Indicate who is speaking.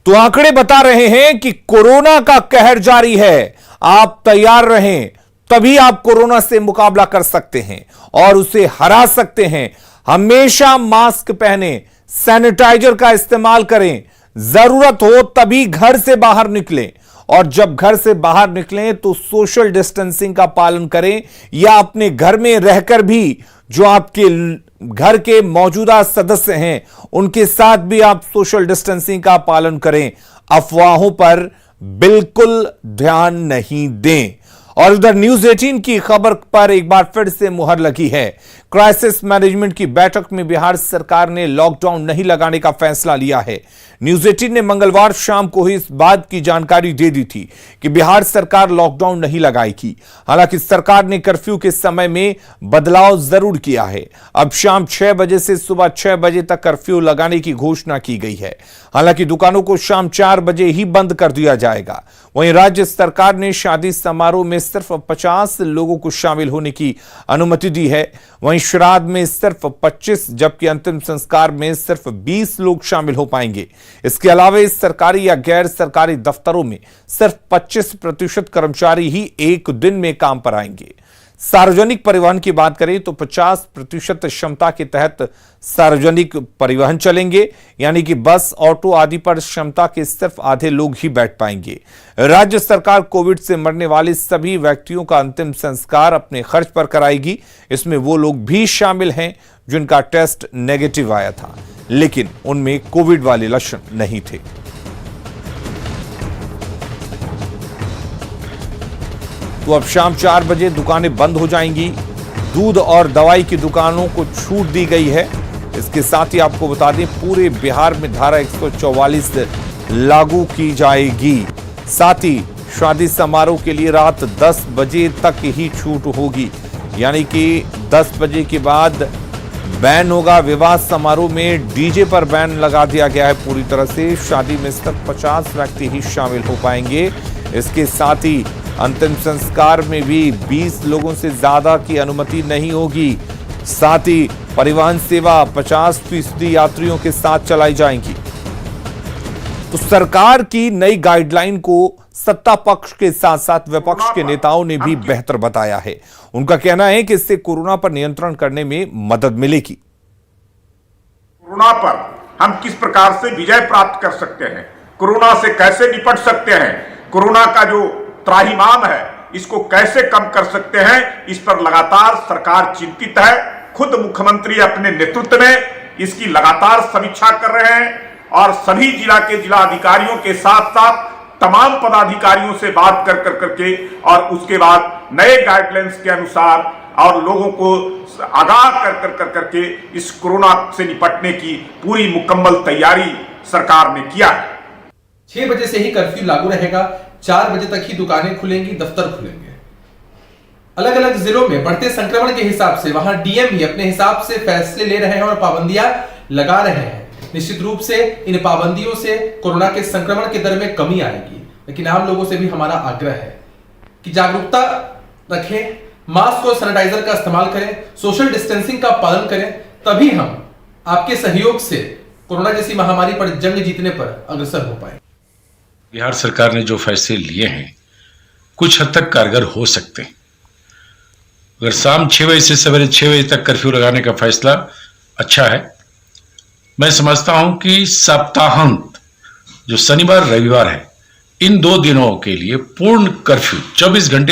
Speaker 1: तो आंकड़े बता रहे हैं कि कोरोना का कहर जारी है। आप तैयार रहें, तभी आप कोरोना से मुकाबला कर सकते हैं और उसे हरा सकते हैं। हमेशा मास्क पहनें, सैनिटाइजर का इस्तेमाल करें, जरूरत हो तभी घर से बाहर निकलें और जब घर से बाहर निकलें तो सोशल डिस्टेंसिंग का पालन करें या अपने घर में रहकर भी जो आपके घर के मौजूदा सदस्य हैं उनके साथ भी आप सोशल डिस्टेंसिंग का पालन करें। अफवाहों पर बिल्कुल ध्यान नहीं दें। और उधर न्यूज 18 की खबर पर एक बार फिर से मुहर लगी है। क्राइसिस मैनेजमेंट की बैठक में बिहार सरकार ने लॉकडाउन नहीं लगाने का फैसला लिया है। न्यूज 18 ने मंगलवार शाम को ही इस बात की जानकारी दे दी थी कि बिहार सरकार लॉकडाउन नहीं लगाएगी। हालांकि सरकार ने कर्फ्यू के समय में बदलाव जरूर किया है। अब शाम 6 बजे से सुबह 6 बजे तक कर्फ्यू लगाने की घोषणा की गई है। हालांकि दुकानों को शाम 4 बजे ही बंद कर दिया जाएगा। वहीं राज्य सरकार ने शादी समारोह में सिर्फ 50 लोगों को शामिल होने की अनुमति दी है। वहीं श्राद्ध में सिर्फ 25 जबकि अंतिम संस्कार में सिर्फ 20 लोग शामिल हो पाएंगे। इसके अलावा इस सरकारी या गैर सरकारी दफ्तरों में सिर्फ 25% कर्मचारी ही एक दिन में काम पर आएंगे। सार्वजनिक परिवहन की बात करें तो 50% क्षमता के तहत सार्वजनिक परिवहन चलेंगे, यानी कि बस, ऑटो आदि पर क्षमता के सिर्फ आधे लोग ही बैठ पाएंगे। राज्य सरकार कोविड से मरने वाले सभी व्यक्तियों का अंतिम संस्कार अपने खर्च पर कराएगी। इसमें वो लोग भी शामिल हैं जिनका टेस्ट नेगेटिव आया था लेकिन उनमें कोविड वाले लक्षण नहीं थे। तो अब शाम 4 बजे दुकानें बंद हो जाएंगी। दूध और दवाई की दुकानों को छूट दी गई है। इसके साथ ही आपको बता दें पूरे बिहार में धारा 144 लागू की जाएगी। साथ ही शादी समारोह के लिए रात 10 बजे तक ही छूट होगी, यानी कि 10 बजे के बाद बैन होगा। विवाह समारोह में डीजे पर बैन लगा दिया गया है पूरी तरह से। शादी में सिर्फ 50 व्यक्ति ही शामिल हो पाएंगे। इसके साथ ही अंतिम संस्कार में भी 20 लोगों से ज्यादा की अनुमति नहीं होगी। साथ ही परिवहन सेवा 50% यात्रियों के साथ चलाई जाएंगी। तो सरकार की नई गाइडलाइन को सत्ता पक्ष के साथ साथ विपक्ष के नेताओं ने भी बेहतर बताया है। उनका कहना है कि इससे कोरोना पर नियंत्रण करने में मदद मिलेगी।
Speaker 2: कोरोना पर हम किस प्रकार से विजय प्राप्त कर सकते हैं, कोरोना से कैसे निपट सकते हैं, कोरोना का जो त्राहिमाम है इसको कैसे कम कर सकते हैं, इस पर लगातार सरकार चिंतित है। खुद मुख्यमंत्री अपने नेतृत्व में इसकी लगातार समीक्षा कर रहे हैं और सभी जिला अधिकारियों के साथ साथ तमाम पदाधिकारियों से बात कर करके और उसके बाद नए गाइडलाइंस के अनुसार और लोगों को आगाह कर करके इस कोरोना से निपटने की पूरी मुकम्मल तैयारी सरकार ने किया है।
Speaker 3: 6 बजे से ही कर्फ्यू लागू रहेगा। 4 बजे तक ही दुकानें खुलेंगी, दफ्तर खुलेंगे। अलग अलग जिलों में बढ़ते संक्रमण के हिसाब से वहां डीएम ही अपने हिसाब से फैसले ले रहे हैं और पाबंदियां लगा रहे हैं। निश्चित रूप से इन पाबंदियों से कोरोना के संक्रमण के दर में कमी आएगी, लेकिन आम लोगों से भी हमारा आग्रह है कि जागरूकता रखें, मास्क और सैनिटाइजर का इस्तेमाल करें, सोशल डिस्टेंसिंग का पालन करें, तभी हम आपके सहयोग से कोरोना जैसी महामारी पर जंग जीतने पर अग्रसर हो पाए।
Speaker 4: बिहार सरकार ने जो फैसले लिए हैं कुछ हद तक कारगर हो सकते हैं। अगर शाम 6 बजे से सवेरे 6 बजे तक कर्फ्यू लगाने का फैसला अच्छा है। मैं समझता हूं कि सप्ताहांत जो शनिवार रविवार है इन 2 दिनों के लिए पूर्ण कर्फ्यू 24 घंटे